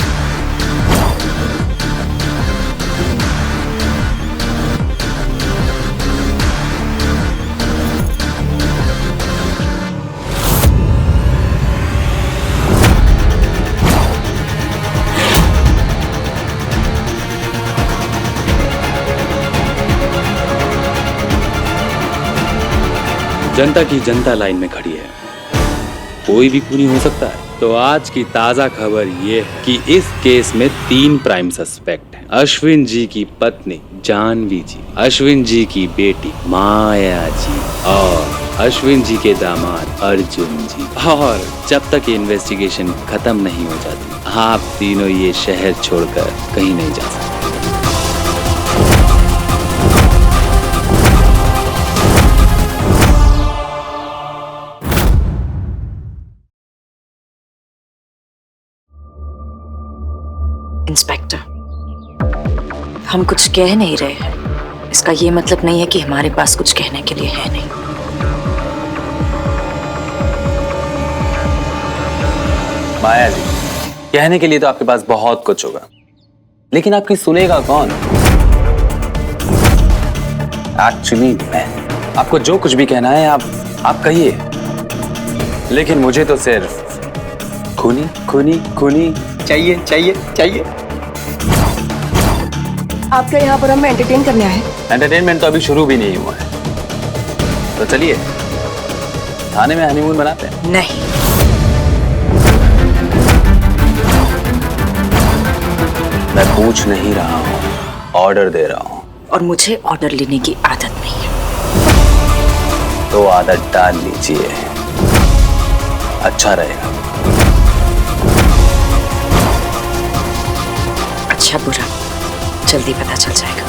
J: जनता की जनता लाइन में खड़ी है, कोई भी खूनी हो सकता है। तो आज की ताजा खबर ये है कि इस केस में 3 प्राइम सस्पेक्ट हैं। अश्विन जी की पत्नी जानवी जी, अश्विन जी की बेटी माया जी और अश्विन जी के दामाद अर्जुन जी। और जब तक ये इन्वेस्टिगेशन खत्म नहीं हो जाती, आप तीनों ये शहर छोड़कर कहीं नहीं जा सकते।
C: इंस्पेक्टर, हम कुछ कह नहीं रहे हैं, इसका ये मतलब नहीं है कि हमारे पास कुछ कहने के लिए है नहीं।
H: माया जी, कहने के लिए तो आपके पास बहुत कुछ होगा, लेकिन आपकी सुनेगा कौन? एक्चुअली मैं, आपको जो कुछ भी कहना है आप कहिए, लेकिन मुझे तो सिर्फ खूनी खूनी खूनी
I: चाहिए चाहिए चाहिए।
A: आपके यहाँ पर हमें एंटरटेन करने आए?
H: एंटरटेनमेंट तो अभी शुरू भी नहीं हुआ है, तो चलिए थाने में हनीमून मनाते हैं।
C: नहीं,
H: मैं पूछ नहीं रहा हूँ, ऑर्डर दे रहा हूँ।
C: और मुझे ऑर्डर लेने की आदत नहीं है।
H: तो आदत डाल लीजिए, अच्छा रहेगा।
C: अच्छा बुरा जल्दी पता चल जाएगा।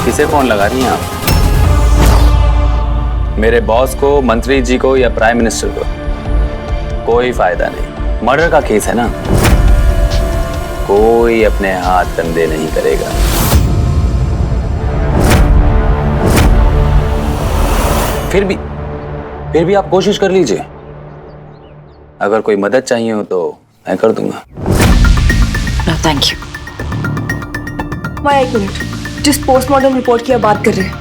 H: किसे फोन लगा रही हैं आप? मेरे बॉस को, मंत्री जी को या प्राइम मिनिस्टर को? कोई फायदा नहीं, मर्डर का केस है ना, कोई अपने हाथ गंदे नहीं करेगा। फिर भी आप कोशिश कर लीजिए, अगर कोई मदद चाहिए हो तो मैं कर दूंगा।
C: No thank you.
A: माया, एक मिनट, जिस पोस्टमार्टम रिपोर्ट की आप बात कर रहे हैं,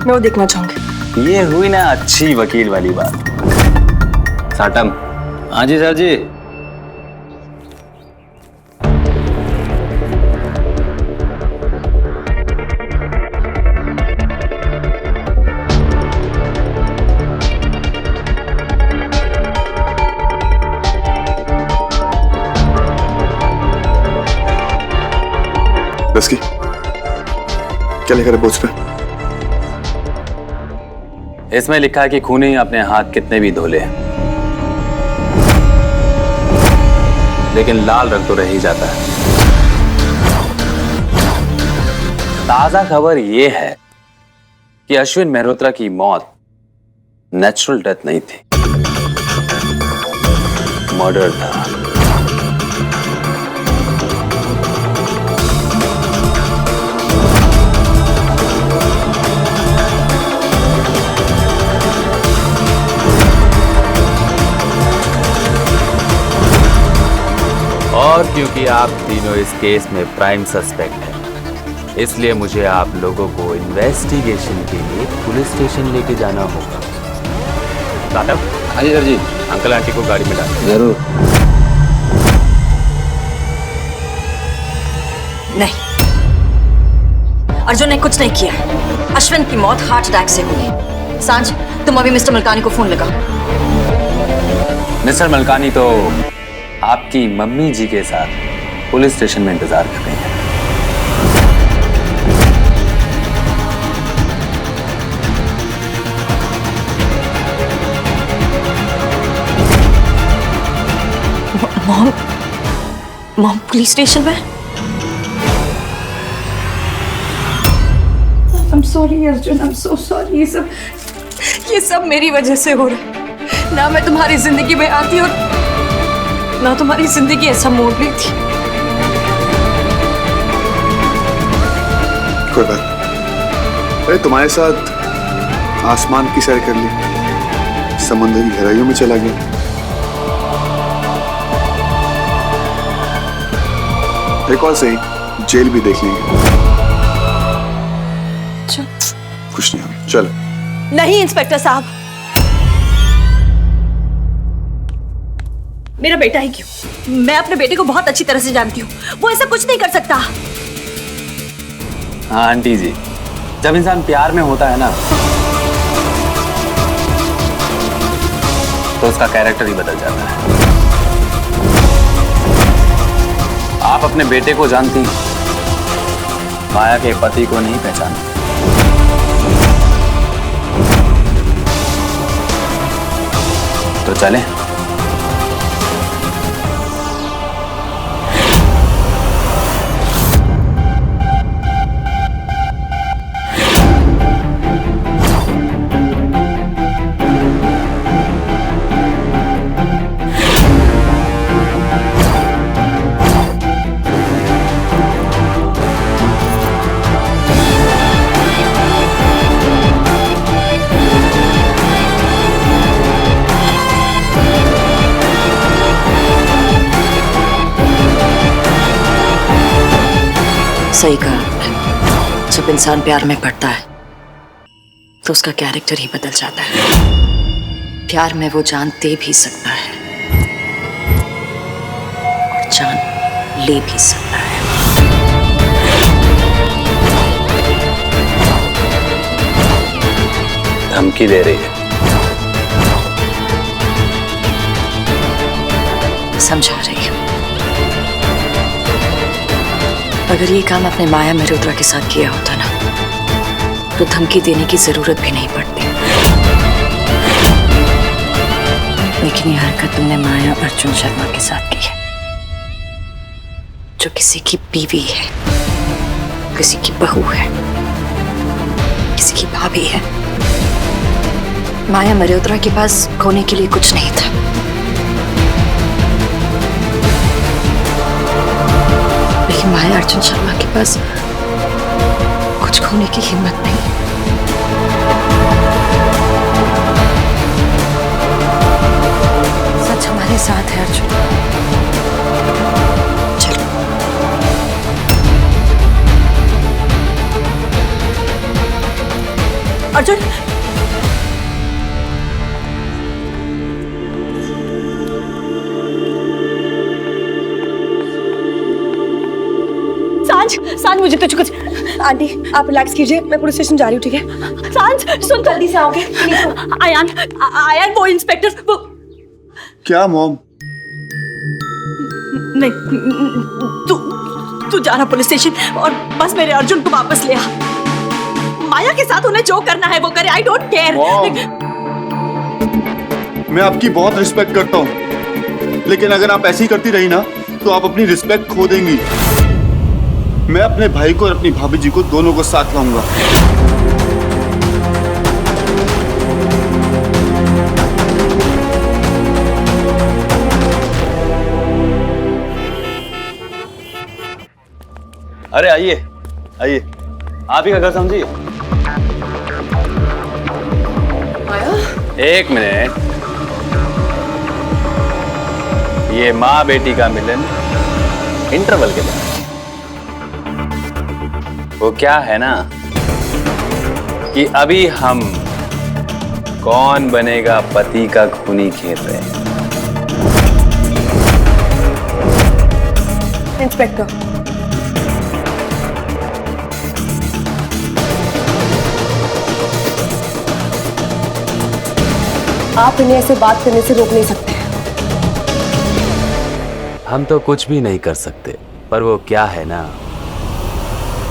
A: मैं वो देखना चाहूंगी।
H: ये हुई ना अच्छी वकील वाली बात। साटम।
I: हाँ जी सर जी।
E: रस्की, क्या लिखा रिपोर्ट पे?
H: इसमें लिखा है कि खूनी अपने हाथ कितने भी धो ले, लेकिन लाल रंग तो रह ही जाता है। ताजा खबर यह है कि अश्विन मेहरोत्रा की मौत नेचुरल डेथ नहीं थी, मर्डर था। और क्योंकि आप तीनों इस केस में प्राइम सस्पेक्ट हैं, इसलिए मुझे आप लोगों को इन्वेस्टिगेशन के लिए पुलिस स्टेशन लेके जाना होगा। दादा,
I: हाँ जी सर जी।
H: अंकल आंटी को गाड़ी में डाल।
I: जरूर।
G: नहीं, अर्जुन ने कुछ नहीं किया। अश्विन की मौत हार्ट अटैक से हुई। सांझ, तुम अभी मिस्टर मलकानी को फोन लगाओ।
H: मिस्टर मलकानी तो आपकी मम्मी जी के साथ पुलिस स्टेशन में इंतजार कर रही हैं।
G: मॉम पुलिस स्टेशन में?
B: I'm sorry Arjun, I'm so sorry। ये सब मेरी वजह से हो रहा है। ना मैं तुम्हारी जिंदगी में आती और ना तुम्हारी जिंदगी ऐसा मोड़ ली थी।
E: कोई बात नहीं। अरे तुम्हारे साथ आसमान की सैर कर ली, समुद्र की गहराइयों में चला गया। एक और सही, जेल भी देख लेंगे। कुछ नहीं होगा, चलो।
G: नहीं इंस्पेक्टर साहब, मेरा बेटा ही क्यों? मैं अपने बेटे को बहुत अच्छी तरह से जानती हूँ, वो ऐसा कुछ नहीं कर सकता।
H: हाँ आंटी जी, जब इंसान प्यार में होता है ना तो उसका कैरेक्टर ही बदल जाता है। आप अपने बेटे को जानती, माया के पति को नहीं पहचानती। तो चलें।
G: सही कहा आपने। जब इंसान प्यार में पड़ता है तो उसका कैरेक्टर ही बदल जाता है। प्यार में वो जान दे भी सकता है और जान ले भी सकता है।
H: धमकी दे रही है।
G: समझा रही हूँ। अगर ये काम आपने माया मेहरोत्रा के साथ किया होता ना, तो धमकी देने की जरूरत भी नहीं पड़ती। लेकिन ये हरकत तुमने माया अर्जुन शर्मा के साथ की है, जो किसी की बीवी है, किसी की बहू है, किसी की भाभी है। माया मेहरोत्रा के पास खोने के लिए कुछ नहीं था। लेकिन माया अर्जुन शर्मा के पास कुछ खोने की हिम्मत नहीं। सच हमारे साथ है अर्जुन। चलो। अर्जुन,
A: सांझ मुझे तो कुछ। आंटी आप रिलैक्स कीजिए, मैं पुलिस स्टेशन जा रही हूँ, ठीक है? सांझ सुन, जल्दी से आओगे?
G: आयान वो इंस्पेक्टर वो।
D: क्या मॉम?
G: नहीं, तू जाना पुलिस स्टेशन और बस मेरे अर्जुन को वापस ले आ। माया के साथ उन्हें जो करना है वो करे, आई डोंट केयर।
D: मैं आपकी बहुत रिस्पेक्ट करता हूँ, लेकिन अगर आप ऐसी करती रही ना तो आप अपनी रिस्पेक्ट खो देंगी। मैं अपने भाई को और अपनी भाभी जी को दोनों को साथ लाऊंगा।
H: अरे आइए आइए, आप ही का घर समझिए। एक मिनट, ये माँ बेटी का मिलन इंटरवल के बाद, वो क्या है ना कि अभी हम कौन बनेगा पति का खूनी खेल रहे हैं।
A: इंस्पेक्टर, आप इन्हें ऐसे बात करने से रोक नहीं सकते।
H: हम तो कुछ भी नहीं कर सकते, पर वो क्या है ना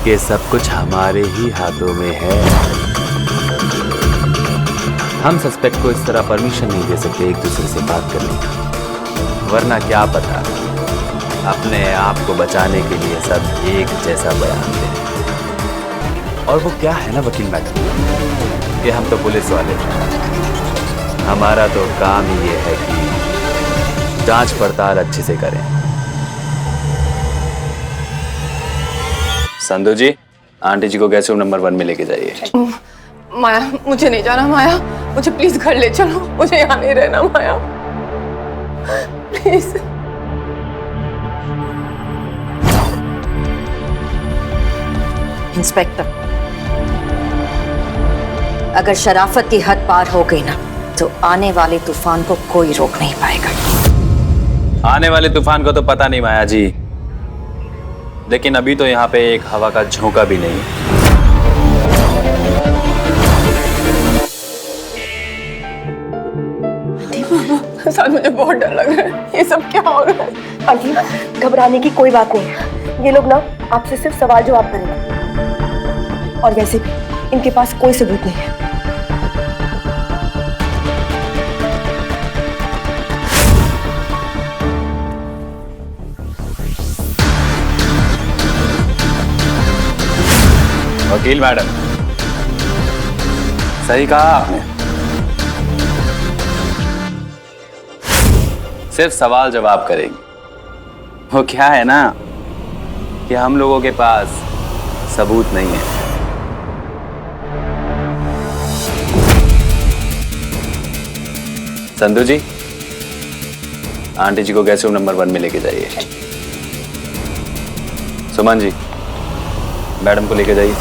H: कि सब कुछ हमारे ही हाथों में है। हम सस्पेक्ट को इस तरह परमिशन नहीं दे सकते एक दूसरे से बात करने की, वरना क्या पता अपने आप को बचाने के लिए सब एक जैसा बयान दें। और वो क्या है ना वकील मैडम कि हम तो पुलिस वाले हैं, हमारा तो काम ही ये है कि जांच पड़ताल अच्छे से करें। संधू जी, आंटी जी को गेस्ट रूम नंबर 1 में लेके जाइए।
B: माया, मुझे नहीं जाना। माया, मुझे प्लीज घर ले चलो, मुझे यहाँ नहीं रहना। माया प्लीज।
C: इंस्पेक्टर, अगर शराफत की हद पार हो गई ना तो आने वाले तूफान को कोई रोक नहीं पाएगा।
H: आने वाले तूफान को तो पता नहीं माया जी, लेकिन अभी तो यहाँ पे एक हवा का झोंका भी नहीं।
B: सर, मुझे बहुत डर लग रहा है, ये सब क्या हो रहा है?
A: आंटी, घबराने की कोई बात नहीं है। ये लोग ना आपसे सिर्फ सवाल जवाब करेंगे, और वैसे भी इनके पास कोई सबूत नहीं है।
H: वकील मैडम, सही कहा आपने, सिर्फ सवाल जवाब करेंगे। वो क्या है ना कि हम लोगों के पास सबूत नहीं है। संधू जी, आंटी जी को गेस्ट रूम नंबर 1 में लेके जाइए। सुमन जी, मैडम को लेके जाइए।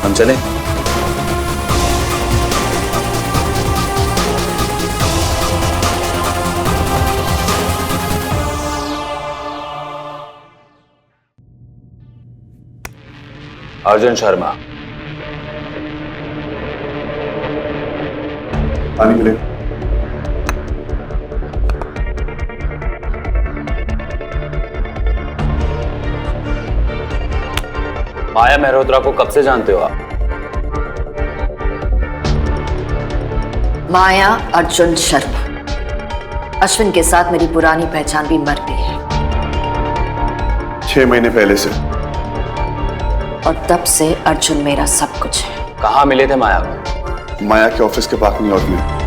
H: हम चलें? अर्जुन शर्मा।
E: पानी मिले।
H: माया मेहरोत्रा को कब से जानते हो आप?
C: माया अर्जुन शर्मा, अश्विन के साथ मेरी पुरानी पहचान भी मर गई है,
E: 6 महीने पहले से।
C: और तब से अर्जुन मेरा सब कुछ है।
H: कहाँ मिले थे माया को?
E: माया के ऑफिस के पार्किंग लॉट में।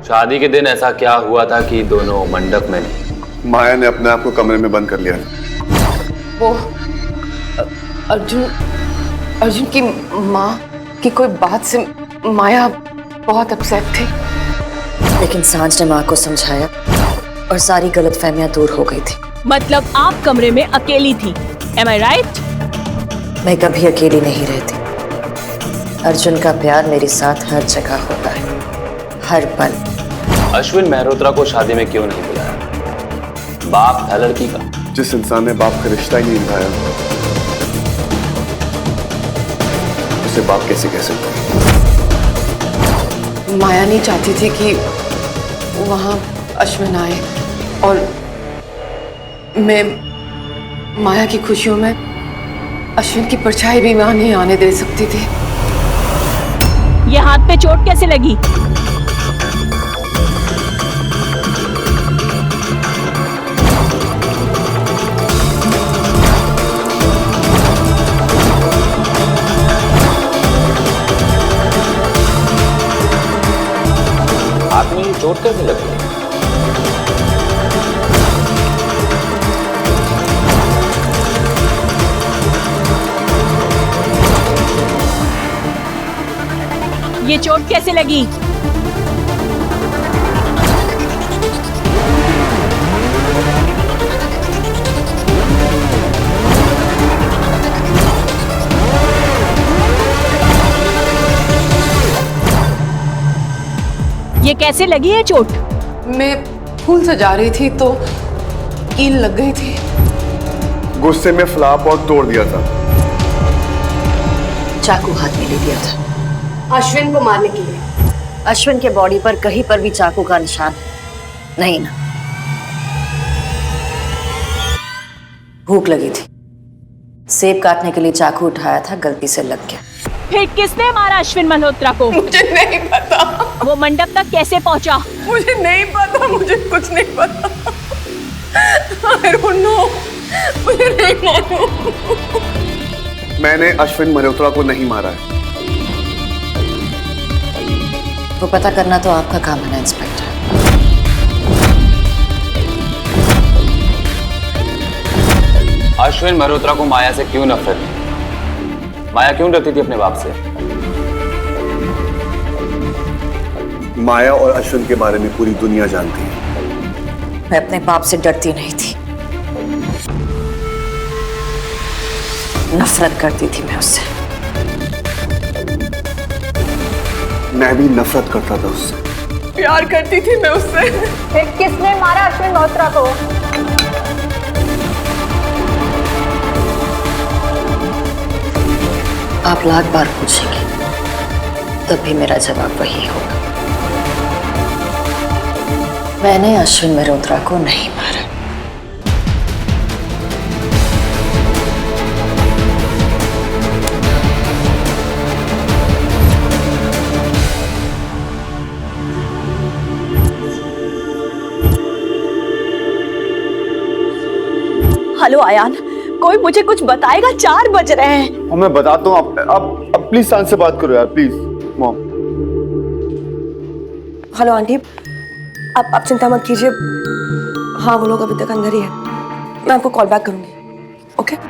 H: शादी के दिन ऐसा क्या हुआ था कि दोनों मंडप में नहीं?
E: माया ने अपने आप को कमरे में बंद कर लिया था।
B: वो अर्जुन की माँ की कोई बात से माया बहुत अपसेट थी,
C: लेकिन सांझ ने माँ को समझाया और सारी गलतफहमियां दूर हो गई थी।
K: मतलब आप कमरे में अकेली थी, एम आई राइट?
C: मैं कभी अकेली नहीं रहती। अर्जुन का प्यार मेरे साथ हर जगह होता है, हर पल।
H: अश्विन मेहरोत्रा को शादी में क्यों नहीं बुलाया? बाप था लड़की का।
E: जिस इंसान ने बाप का रिश्ता ही नहीं निभाया उसे बाप कैसे कह सकते हैं?
B: माया नहीं चाहती थी कि वहां अश्विन आए, और मैं माया की खुशियों में अश्विन की परछाई भी वहां नहीं आने दे सकती थी।
K: ये हाथ पे चोट कैसे लगी?
H: हाथ में ये चोट कैसे लगी?
K: ये चोट कैसे लगी? ये कैसे लगी है चोट?
B: मैं फूल सजा रही थी तो कील लग गई थी।
E: गुस्से में फ्लाप और तोड़ दिया था।
C: चाकू हाथ में ले दिया था
A: अश्विन को मारने के लिए।
C: अश्विन के बॉडी पर कहीं पर भी चाकू का निशान नहीं ना। भूख लगी थी, सेब काटने के लिए चाकू उठाया था, गलती से लग गया।
K: फिर किसने मारा अश्विन मल्होत्रा को?
B: मुझे नहीं पता।
K: वो मंडप तक कैसे पहुंचा?
B: मुझे नहीं पता, मुझे कुछ नहीं पता। I don't know. मुझे नहीं मालूम।
E: मैंने अश्विन मल्होत्रा को नहीं मारा है।
C: वो पता करना तो आपका काम है ना इंस्पेक्टर।
H: अश्विन मल्होत्रा को माया से क्यों नफरत थी? माया क्यों डरती थी अपने बाप से?
E: माया और अश्विन के बारे में पूरी दुनिया जानती है।
C: मैं अपने बाप से डरती नहीं थी, नफरत करती थी मैं उससे।
E: मैं भी नफरत करता था उससे।
B: प्यार करती थी मैं उससे।
A: फिर किसने मारा अश्विन मल्होत्रा को?
C: आप लाख बार पूछेंगे तब भी मेरा जवाब वही होगा। मैंने अश्विन मल्होत्रा को नहीं मारा।
G: हेलो आयान, कोई मुझे कुछ बताएगा? 4 बज रहे हैं।
D: और मैं बताता हूँ, आप प्लीज शांत से बात करो यार, प्लीज मॉम।
A: हेलो आंटी, आप चिंता मत कीजिए। हाँ, वो लोग अभी तक अंदर ही है। मैं आपको कॉल बैक करूंगी, ओके?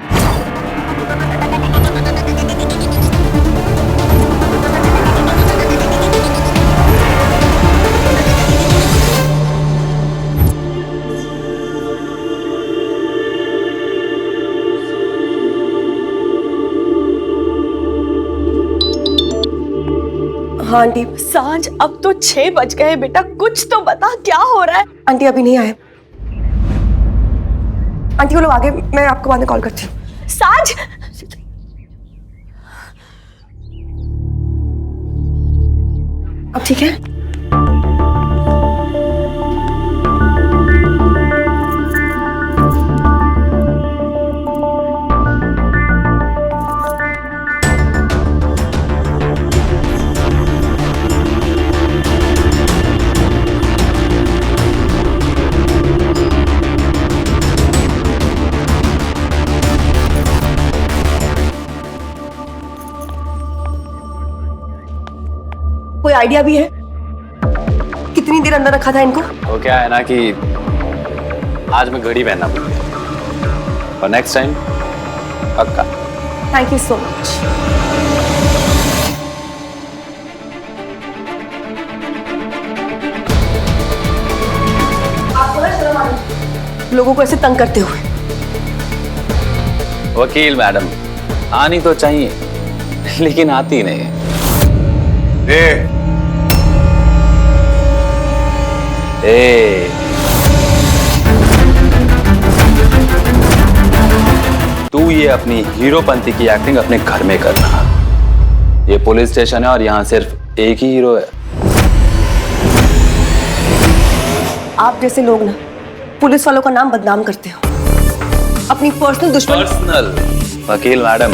A: हाँ आंटी।
G: सांझ, अब तो 6 बज गए बेटा, कुछ तो बता, क्या हो रहा है?
A: आंटी अभी नहीं आए। आंटी वो लोग आगे, मैं आपको बाद में कॉल करती हूँ।
G: सांझ,
A: अब ठीक है? कोई आइडिया भी है कितनी देर अंदर रखा था इनको?
H: वो क्या है ना कि आज मैं घड़ी पहनना भूल गया, और नेक्स्ट टाइम पक्का।
A: Thank you so much. आपको ना शर्म आ रही है? लोगों को ऐसे तंग करते हुए।
H: वकील मैडम, आनी तो चाहिए लेकिन आती नहीं है। ए तू ये अपनी हीरोपंती की एक्टिंग अपने घर में करना। ये पुलिस स्टेशन है और यहाँ सिर्फ एक ही हीरो है।
A: आप जैसे लोग ना पुलिस वालों का नाम बदनाम करते हो, अपनी पर्सनल दुश्मन।
H: पर्सनल? वकील मैडम,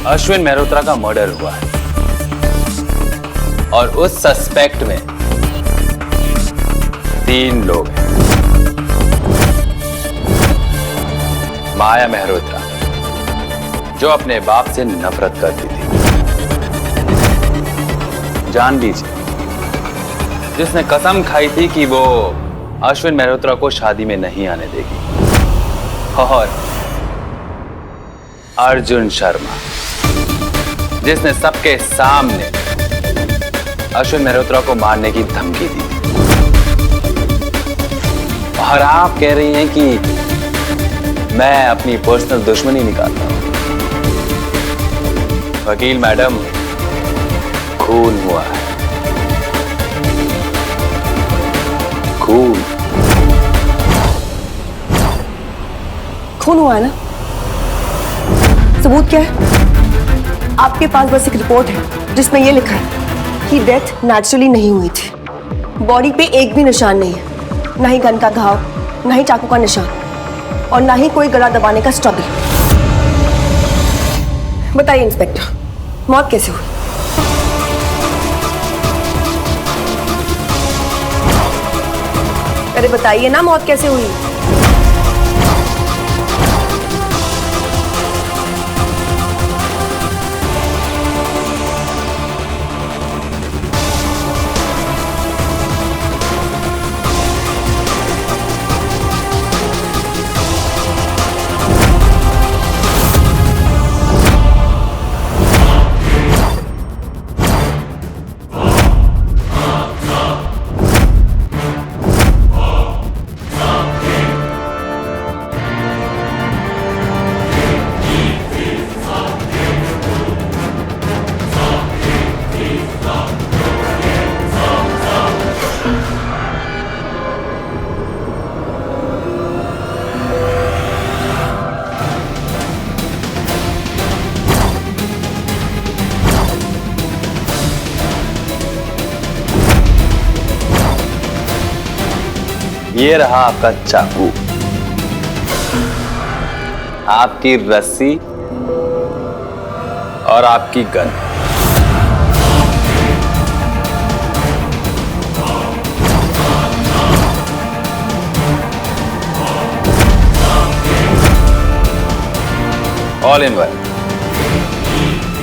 H: अश्विन मेहरोत्रा का मर्डर हुआ है और उस सस्पेक्ट में 3 लोग हैं। माया मेहरोत्रा, जो अपने बाप से नफरत करती थी। जान लीजिए, जिसने कसम खाई थी कि वो अश्विन मेहरोत्रा को शादी में नहीं आने देगी। और अर्जुन शर्मा, जिसने सबके सामने अश्विन मेहरोत्रा को मारने की धमकी दी। और आप कह रही हैं कि मैं अपनी पर्सनल दुश्मनी निकालता हूं। वकील मैडम, खून हुआ है, खून।
A: खून हुआ है ना? सबूत क्या है? आपके पास बस एक रिपोर्ट है जिसमें यह लिखा है कि डेथ नेचुरली नहीं हुई थी। बॉडी पे एक भी निशान नहीं है, ना ही गन का घाव, ना ही चाकू का निशान, और ना ही कोई गला दबाने का स्ट्रगल। बताइए इंस्पेक्टर, मौत कैसे हुई? अरे बताइए ना, मौत कैसे हुई?
H: ये रहा आपका चाकू, आपकी रस्सी और आपकी गन। All in one.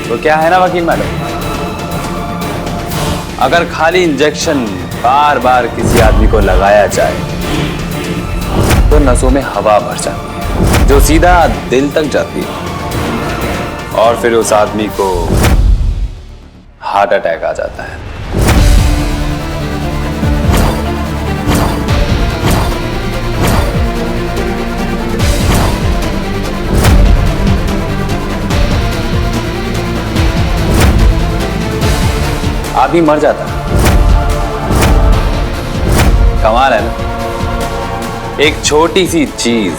H: तो क्या है ना वकील मैडम, अगर खाली इंजेक्शन बार बार किसी आदमी को लगाया जाए तो नसों में हवा भर जाती है जो सीधा दिल तक जाती है और फिर उस आदमी को हार्ट अटैक आ जाता है। आदमी मर जाता है। कमाल है ना, एक छोटी सी चीज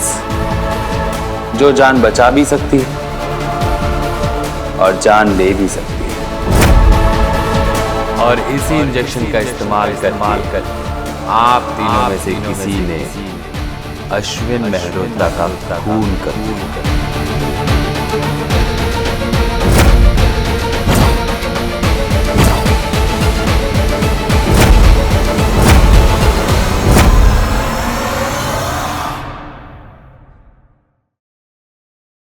H: जो जान बचा भी सकती है और जान ले भी सकती है। और इसी इंजेक्शन का इस्तेमाल कर आप तीनों में से किसी ने अश्विन मेहरोत्रा का खून कर दिया।